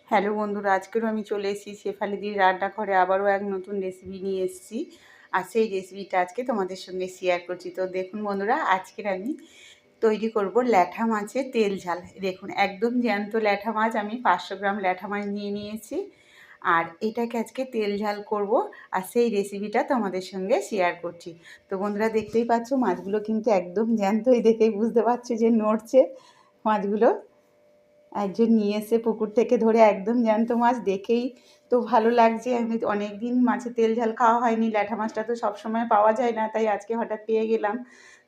Hello বন্ধুরা, আজকেরও আমি চলে এসেছি শেফালিদির রান্নাঘরে। আবারও এক নতুন রেসিপি নিয়ে এসেছি, আর সেই রেসিপিটা আজকে তোমাদের সঙ্গে শেয়ার করছি। তো দেখুন বন্ধুরা, আজকের আমি তৈরি করব ল্যাঠা মাছের তেল ঝাল। দেখুন, একদম জ্যান্ত ল্যাঠা মাছ আমি 500 গ্রাম ল্যাঠা মাছ নিয়ে নিয়েছি, আর এটাকে আজকে তেল ঝাল করব, আর সেই রেসিপিটা তোমাদের সঙ্গে শেয়ার করছি। তো বন্ধুরা, দেখতেই পাচ্ছ মাছগুলো কিন্তু একদম জ্যান্তই, দেখেই বুঝতে পারছো যে নড়ছে মাছগুলো। একজন নিয়ে এসে পুকুর থেকে ধরে একদম জ্যান্ত মাছ, দেখেই তো ভালো লাগছে। আমি অনেক দিন মাছের তেল ঝাল খাওয়া হয়নি, ল্যাঠা মাছটা তো সবসময় পাওয়া যায় না, তাই আজকে হঠাৎ পেয়ে গেলাম।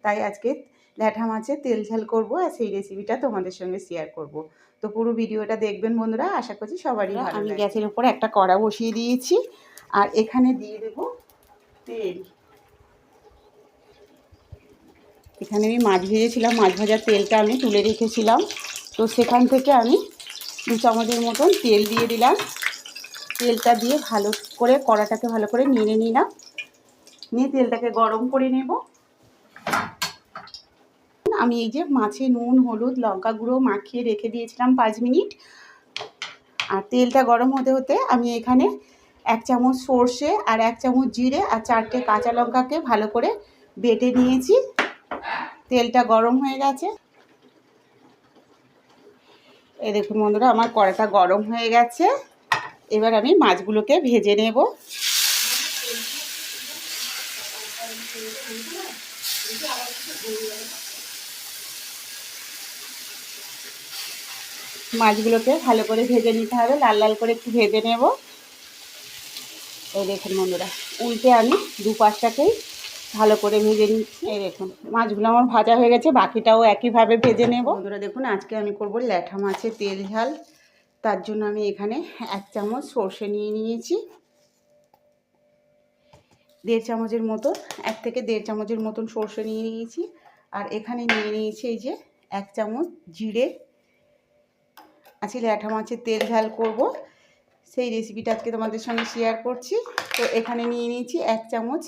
তাই আজকে ল্যাঠা মাছের তেল ঝাল করব, আর সেই রেসিপিটা তোমাদের সঙ্গে শেয়ার করব। তো পুরো ভিডিওটা দেখবেন বন্ধুরা, আশা করছি সবারই ভালো লাগবে। আমি গ্যাসের উপর একটা কড়া বসিয়ে দিয়েছি, আর এখানে দিয়ে দেবো তেল। এখানে আমি মাছ ভেজেছিলাম, মাছ ভাজার তেলটা আমি তুলে রেখেছিলাম, তো সেখান থেকে আমি 2 চামচের মতন তেল দিয়ে দিলাম। তেলটা দিয়ে ভালো করে কড়াটাকে ভালো করে নেড়ে নিলাম, নিয়ে তেলটাকে গরম করে নেব। আমি এই যে মাছে নুন, হলুদ, লঙ্কা গুঁড়ো মাখিয়ে রেখে দিয়েছিলাম 5 মিনিট। আর তেলটা গরম হতে হতে আমি এখানে 1 চামচ সর্ষে আর 1 চামচ জিরে আর 4টে কাঁচা লঙ্কাকে ভালো করে বেটে নিয়েছি। তেলটা গরম হয়ে গেছে। এই দেখুন বন্ধুরা, আমার কড়াটা গরম হয়ে গেছে। এবার আমি মাছগুলোকে ভেজে নেব। মাছগুলোকে ভালো করে ভেজে নিতে হবে, লাল লাল করে একটু ভেজে নেব। এই দেখুন বন্ধুরা, উল্টে আমি 2 পাশটাকেই ভালো করে ভেজে নিচ্ছি। এই দেখুন মাছগুলো আমার ভাজা হয়ে গেছে, বাকিটাও একইভাবে ভেজে নেব। বন্ধুরা দেখুন, আজকে আমি করব ল্যাঠা মাছের তেল ঝাল। তার জন্য আমি এখানে 1 চামচ সর্ষে নিয়ে নিয়েছি, 1.5 চামচের মতো, 1 থেকে 1.5 চামচের মতন সর্ষে নিয়ে নিয়েছি। আর এখানে নিয়ে নিয়েছি এই যে 1 চামচ জিরে। আজকে ল্যাঠা মাছের তেল ঝাল করব, সেই রেসিপিটা আজকে তোমাদের সঙ্গে শেয়ার করছি। তো এখানে নিয়ে নিয়েছি 1 চামচ,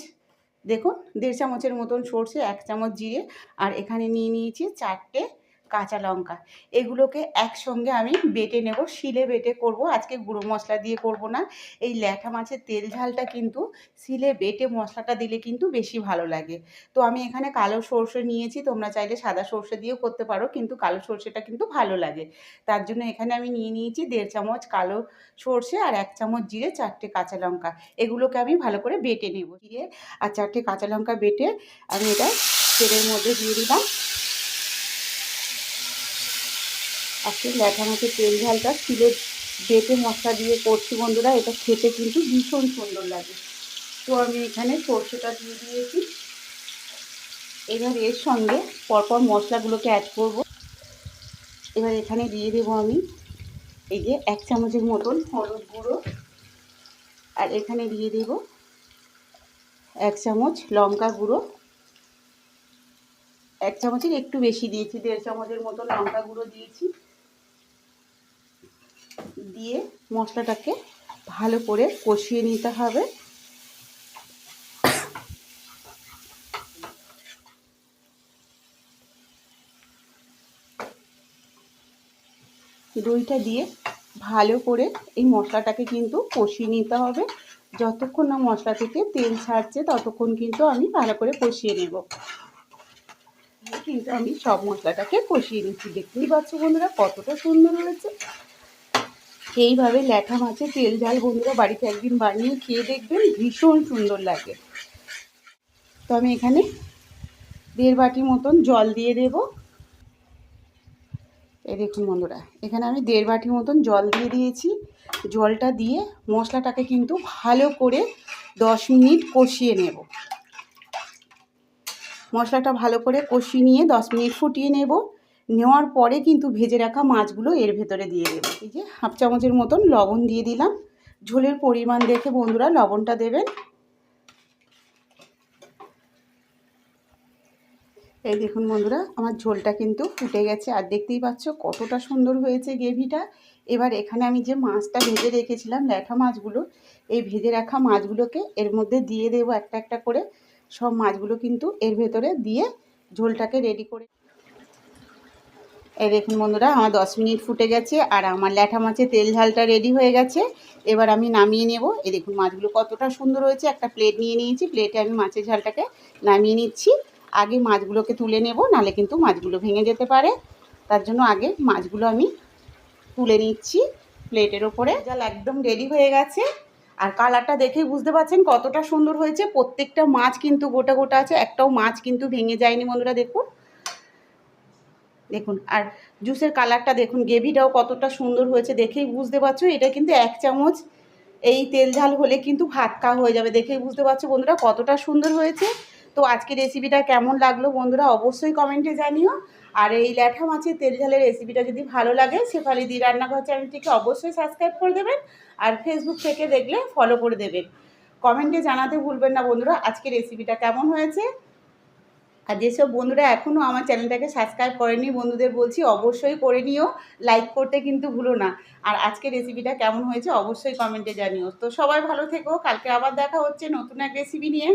দেখুন 1.5 চামচের মতন সর্ষে, 1 চামচ জিরে, আর এখানে নিয়ে নিয়েছি 4টে কাঁচা লঙ্কা। এগুলোকে একসঙ্গে আমি বেটে নেব, শিলে বেটে করব। আজকে গুঁড়ো মশলা দিয়ে করব না। এই ল্যাঠা মাছের তেল ঝালটা কিন্তু শিলে বেটে মশলাটা দিলে কিন্তু বেশি ভালো লাগে। তো আমি এখানে কালো সর্ষে নিয়েছি, তোমরা চাইলে সাদা সর্ষে দিয়েও করতে পারো, কিন্তু কালো সর্ষেটা কিন্তু ভালো লাগে। তার জন্য এখানে আমি নিয়ে নিয়েছি 1.5 চামচ কালো সর্ষে আর 1 চামচ জিরে, 4টে কাঁচা লঙ্কা। এগুলোকে আমি ভালো করে বেটে নেব। জিরে আর 4টে কাঁচা লঙ্কা বেটে আমি এটা তেলের মধ্যে দিয়ে দিলাম। আজকে ল্যাঠা মাছের তেল ঝালটা শিলে বেটে মশলা দিয়ে করছি বন্ধুরা, এটা খেতে কিন্তু ভীষণ সুন্দর লাগে। তো আমি এখানে সর্ষেটা দিয়ে দিয়েছি। এবার এর সঙ্গে পরপর মশলাগুলোকে অ্যাড করব। এবার এখানে দিয়ে দেবো আমি এই যে 1 চামচের মতন হলুদ গুঁড়ো, আর এখানে দিয়ে দেব 1 চামচ লঙ্কা গুঁড়ো। 1 চামচের একটু বেশি দিয়েছি, 1.5 চামচের মতো লঙ্কা গুঁড়ো দিয়েছি। দিয়ে মশলাটাকে ভালো করে কষিয়ে নিতে হবে। দইটা দিয়ে ভালো করে এই মশলাটাকে কিন্তু কষিয়ে নিতে হবে। যতক্ষণ না মশলা থেকে তেল ছাড়ছে ততক্ষণ কিন্তু আমি ভালো করে কষিয়ে নেব। কিন্তু আমি সব মশলাটাকে কষিয়ে নিচ্ছি। দেখতেই পাচ্ছ বন্ধুরা কতটা সুন্দর হয়েছে। এইভাবে ল্যাঠা মাছের তেল ঝাল বন্ধুরা বাড়িতে একদিন বানিয়ে খেয়ে দেখবেন, ভীষণ সুন্দর লাগে। তো আমি এখানে 1.5 বাটি মতন জল দিয়ে দেব। এই দেখুন বন্ধুরা, এখানে আমি 1.5 বাটি মতন জল দিয়ে দিয়েছি। জলটা দিয়ে মশলাটাকে কিন্তু ভালো করে 10 মিনিট কষিয়ে নেব। মশলাটা ভালো করে কষিয়ে নিয়ে 10 মিনিট ফুটিয়ে নেব। নেওয়ার পরে কিন্তু ভেজে রাখা মাছগুলো এর ভেতরে দিয়ে দেব। এই যে 1/2 চামচের মতন লবণ দিয়ে দিলাম। ঝোলের পরিমাণ দেখে বন্ধুরা লবণটা দেবেন। এই দেখুন বন্ধুরা, আমার ঝোলটা কিন্তু ফুটে গেছে, আর দেখতেই পাচ্ছ কতটা সুন্দর হয়েছে গ্রেভিটা। এবার এখানে আমি যে মাছটা ভেজে রেখেছিলাম, ল্যাঠা মাছগুলো, এই ভেজে রাখা মাছগুলোকে এর মধ্যে দিয়ে দেব একটা একটা করে। সব মাছগুলো কিন্তু এর ভেতরে দিয়ে ঝোলটাকে রেডি করে। এই দেখুন বন্ধুরা, আমার 10 মিনিট ফুটে গেছে আর আমার ল্যাঠা মাছের তেল ঝালটা রেডি হয়ে গেছে। এবার আমি নামিয়ে নেব। এই দেখুন মাছগুলো কতটা সুন্দর হয়েছে। একটা প্লেট নিয়ে নিয়েছি, প্লেটে আমি মাছের ঝালটাকে নামিয়ে নিচ্ছি। আগে মাছগুলোকে তুলে নেব, নাহলে কিন্তু মাছগুলো ভেঙে যেতে পারে। তার জন্য আগে মাছগুলো আমি তুলে নিচ্ছি প্লেটের ওপরে। ঝাল একদম রেডি হয়ে গেছে আর কালারটা দেখেই বুঝতে পারছেন কতটা সুন্দর হয়েছে। প্রত্যেকটা মাছ কিন্তু গোটা গোটা আছে, একটাও মাছ কিন্তু ভেঙে যায়নি বন্ধুরা। দেখুন দেখুন, আর জুসের কালারটা দেখুন, গ্রেভিটাও কতটা সুন্দর হয়েছে দেখেই বুঝতে পারছো। এটা কিন্তু 1 চামচ এই তেল ঝাল হলে কিন্তু ভাত খাওয়া হয়ে যাবে। দেখেই বুঝতে পারছো বন্ধুরা কতটা সুন্দর হয়েছে। তো আজকে রেসিপিটা কেমন লাগলো বন্ধুরা অবশ্যই কমেন্টে জানিও। আর এই ল্যাঠা মাছের তেল ঝালের রেসিপিটা যদি ভালো লাগে শেফালি দি রান্নাঘর চ্যানেলটিকে অবশ্যই সাবস্ক্রাইব করে দেবেন আর ফেসবুক থেকে দেখলে ফলো করে দেবেন। কমেন্টে জানাতে ভুলবেন না বন্ধুরা আজকে রেসিপিটা কেমন হয়েছে। আর যেসব বন্ধুরা এখনও আমার চ্যানেলটাকে সাবস্ক্রাইব করেনি বন্ধুদের বলছি অবশ্যই করে নিও, লাইক করতে কিন্তু ভুলো না। আর আজকে রেসিপিটা কেমন হয়েছে অবশ্যই কমেন্টে জানিও। তো সবাই ভালো থেকো, কালকে আবার দেখা হচ্ছে নতুন এক রেসিপি নিয়ে।